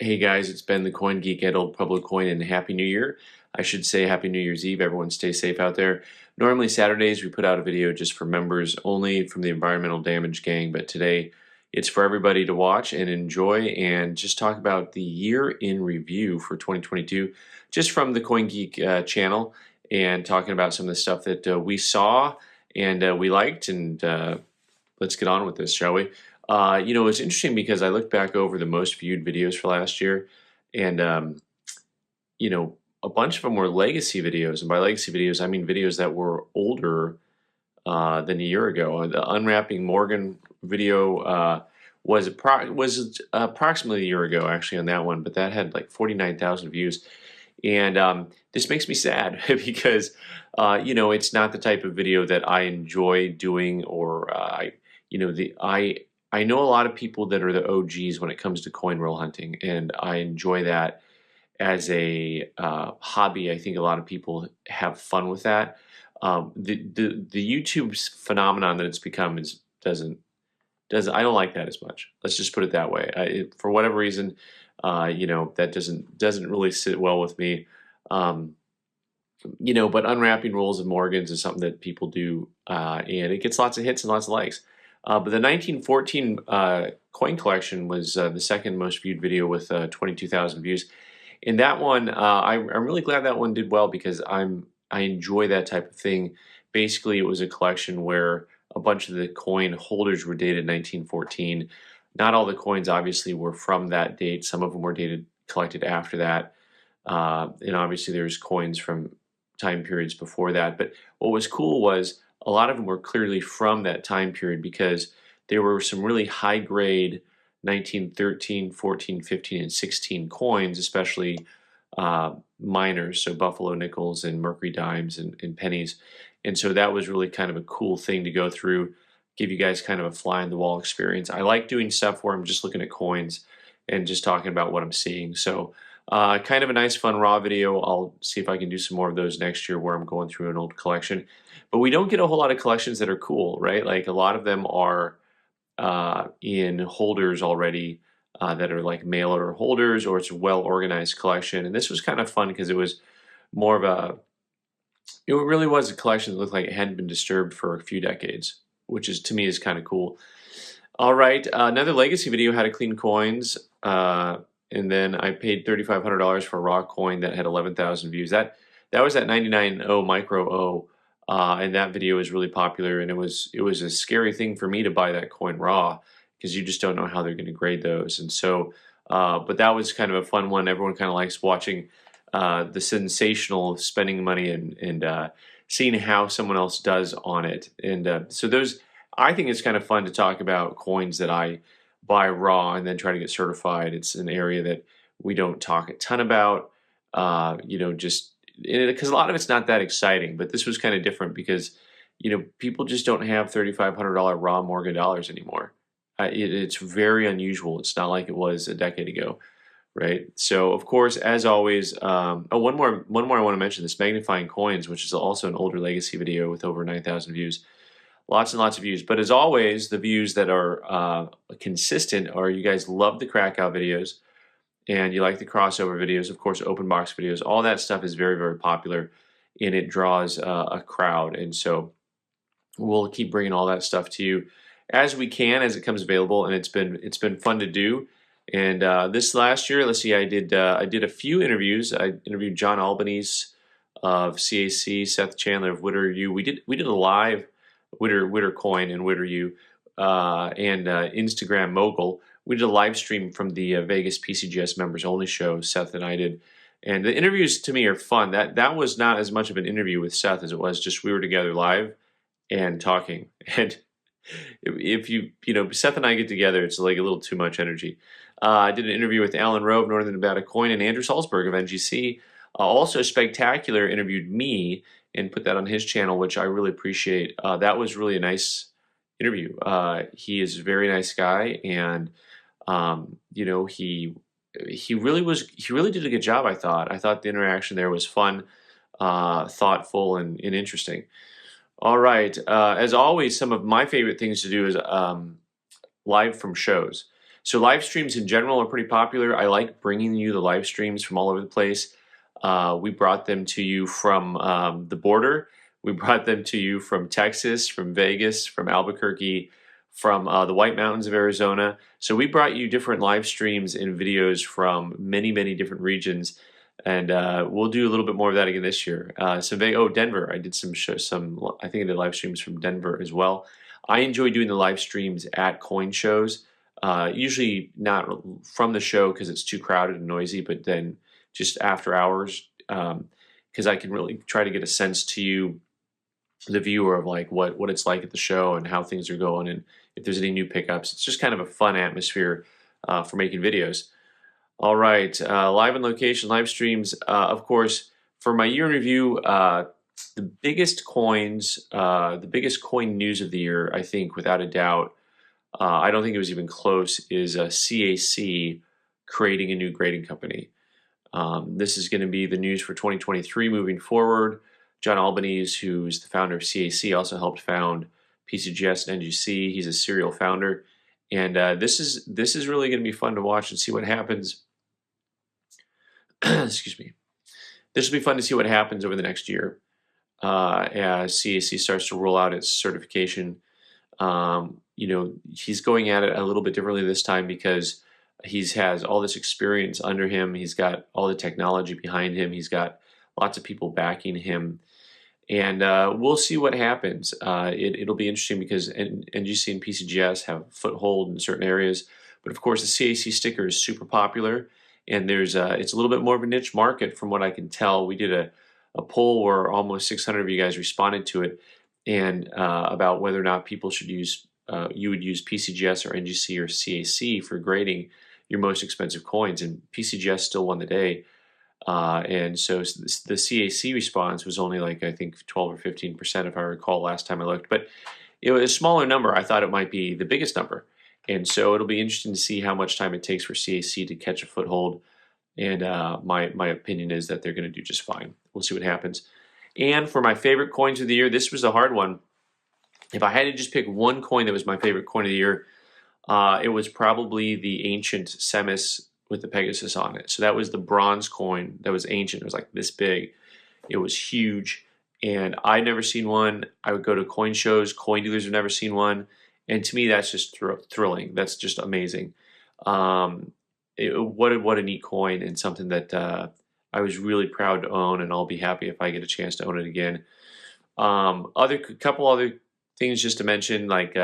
Hey guys, it's Ben the Coin Geek at Old Pueblo Coin, and Happy New Year. I should say Happy New Year's Eve. Everyone stay safe out there. Normally Saturdays we put out a video just for members only from the Environmental Damage Gang, but today it's for everybody to watch and enjoy and just talk about the year in review for 2022 just from the Coin Geek channel and talking about some of the stuff that we saw and we liked and let's get on with this, shall we? It's interesting because I looked back over the most viewed videos for last year, and a bunch of them were legacy videos. And by legacy videos, I mean videos that were older than a year ago. The Unwrapping Morgan video was approximately a year ago, actually, on that one, but that had like 49,000 views. And this makes me sad because, it's not the type of video that I enjoy doing, or I know a lot of people that are the OGs when it comes to coin roll hunting, and I enjoy that as a hobby. I think a lot of people have fun with that. The YouTube phenomenon that it's become is doesn't I don't like that as much. Let's just put it that way. For whatever reason, that doesn't really sit well with me. Um, but unwrapping rolls and Morgans is something that people do, and it gets lots of hits and lots of likes. But the 1914 coin collection was the second most viewed video with 22,000 views. And that one, I'm really glad that one did well because I enjoy that type of thing. Basically, it was a collection where a bunch of the coin holders were dated 1914. Not all the coins, obviously, were from that date. Some of them were collected after that. And obviously, there's coins from time periods before that. But what was cool was a lot of them were clearly from that time period because there were some really high grade 1913, 14, 15, and 16 coins, especially miners, so Buffalo nickels and Mercury dimes and pennies. And so that was really kind of a cool thing to go through, give you guys kind of a fly in the wall experience. I like doing stuff where I'm just looking at coins and just talking about what I'm seeing. So kind of a nice fun raw video. I'll see if I can do some more of those next year where I'm going through an old collection. But we don't get a whole lot of collections that are cool, right? Like a lot of them are in holders already that are like mail order holders, or it's a well organized collection. And this was kind of fun because it was more of it really was a collection that looked like it hadn't been disturbed for a few decades, which is to me is kind of cool. All right, another legacy video had to clean coins, and then I paid $3,500 for a raw coin that had 11,000 views. That was that 99.0 micro O, and that video was really popular. And it was a scary thing for me to buy that coin raw because you just don't know how they're going to grade those. And so, but that was kind of a fun one. Everyone kind of likes watching the sensational spending money and seeing how someone else does on it. And so those. I think it's kind of fun to talk about coins that I buy raw and then try to get certified. It's an area that we don't talk a ton about, just because a lot of it's not that exciting. But this was kind of different because, people just don't have $3,500 raw Morgan dollars anymore. It's very unusual. It's not like it was a decade ago, right? So, of course, as always, one more I want to mention: this magnifying coins, which is also an older legacy video with over 9,000 views. Lots and lots of views. But as always, the views that are consistent are you guys love the crack out videos and you like the crossover videos, of course, open box videos. All that stuff is very, very popular and it draws a crowd. And so we'll keep bringing all that stuff to you as we can, as it comes available. And it's been fun to do. And this last year, let's see, I did a few interviews. I interviewed John Albanese of CAC, Seth Chandler of Witter U. We did a live Witter Coin and Witter U, and Instagram Mogul. We did a live stream from the Vegas PCGS members only show. Seth and I did, and the interviews to me are fun. That was not as much of an interview with Seth as it was just we were together live and talking. And if Seth and I get together, it's like a little too much energy. I did an interview with Alan Rowe of Northern Nevada Coin and Andrew Salzberg of NGC. Also, Spectacular interviewed me and put that on his channel, which I really appreciate. That was really a nice interview. He is a very nice guy, and he really did a good job. I thought the interaction there was fun, thoughtful, and interesting. All right, as always, some of my favorite things to do is live from shows. So live streams in general are pretty popular. I like bringing you the live streams from all over the place. We brought them to you from the border. We brought them to you from Texas, from Vegas, from Albuquerque, from the White Mountains of Arizona. So we brought you different live streams and videos from many, many different regions. And we'll do a little bit more of that again this year. Denver. I did I think I did live streams from Denver as well. I enjoy doing the live streams at coin shows. Usually not from the show because it's too crowded and noisy, but then just after hours, because I can really try to get a sense to you, the viewer, of like what it's like at the show and how things are going, and if there's any new pickups. It's just kind of a fun atmosphere for making videos. All right, live on location, live streams. Of course, for my year in review, the biggest coins, the biggest coin news of the year, I think, without a doubt, I don't think it was even close, is CAC creating a new grading company. This is going to be the news for 2023 moving forward. John Albanese, who's the founder of CAC, also helped found PCGS and NGC. He's a serial founder. And this is really going to be fun to watch and see what happens. Excuse me. This will be fun to see what happens over the next year as CAC starts to roll out its certification. He's going at it a little bit differently this time because he has all this experience under him. He's got all the technology behind him. He's got lots of people backing him. And we'll see what happens. It'll be interesting because NGC and PCGS have a foothold in certain areas. But of course, the CAC sticker is super popular. And it's a little bit more of a niche market from what I can tell. We did a poll where almost 600 of you guys responded to it, and about whether or not people should you would use PCGS or NGC or CAC for grading your most expensive coins. And PCGS still won the day. And so the CAC response was only like, I think 12 or 15%, if I recall last time I looked. But it was a smaller number. I thought it might be the biggest number. And so it'll be interesting to see how much time it takes for CAC to catch a foothold. And my opinion is that they're going to do just fine. We'll see what happens. And for my favorite coins of the year, this was a hard one. If I had to just pick one coin that was my favorite coin of the year, it was probably the ancient Semis with the Pegasus on it. So that was the bronze coin that was ancient. It was like this big. It was huge. And I'd never seen one. I would go to coin shows. Coin dealers have never seen one. And to me, that's just thrilling. That's just amazing. What a neat coin, and something that I was really proud to own, and I'll be happy if I get a chance to own it again. Couple other things just to mention, like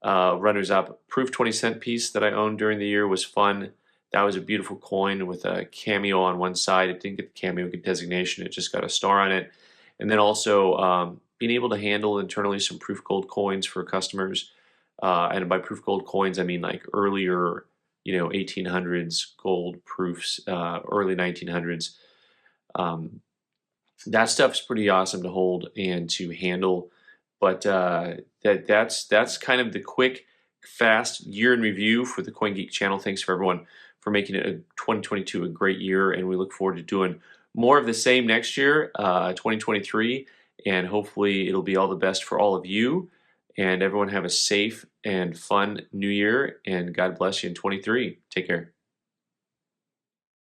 runners up. Proof 20-cent piece that I owned during the year was fun. That was a beautiful coin with a cameo on one side. It didn't get the cameo designation. It just got a star on it. And then also being able to handle internally some proof gold coins for customers. And by proof gold coins, I mean like earlier, 1800s gold proofs, early 1900s. That stuff's pretty awesome to hold and to handle. But that's kind of the quick, fast year in review for the Coin Geek channel. Thanks for everyone for making it 2022 a great year, and we look forward to doing more of the same next year, 2023, and hopefully it'll be all the best for all of you. And everyone have a safe and fun new year, and God bless you in 23. Take care.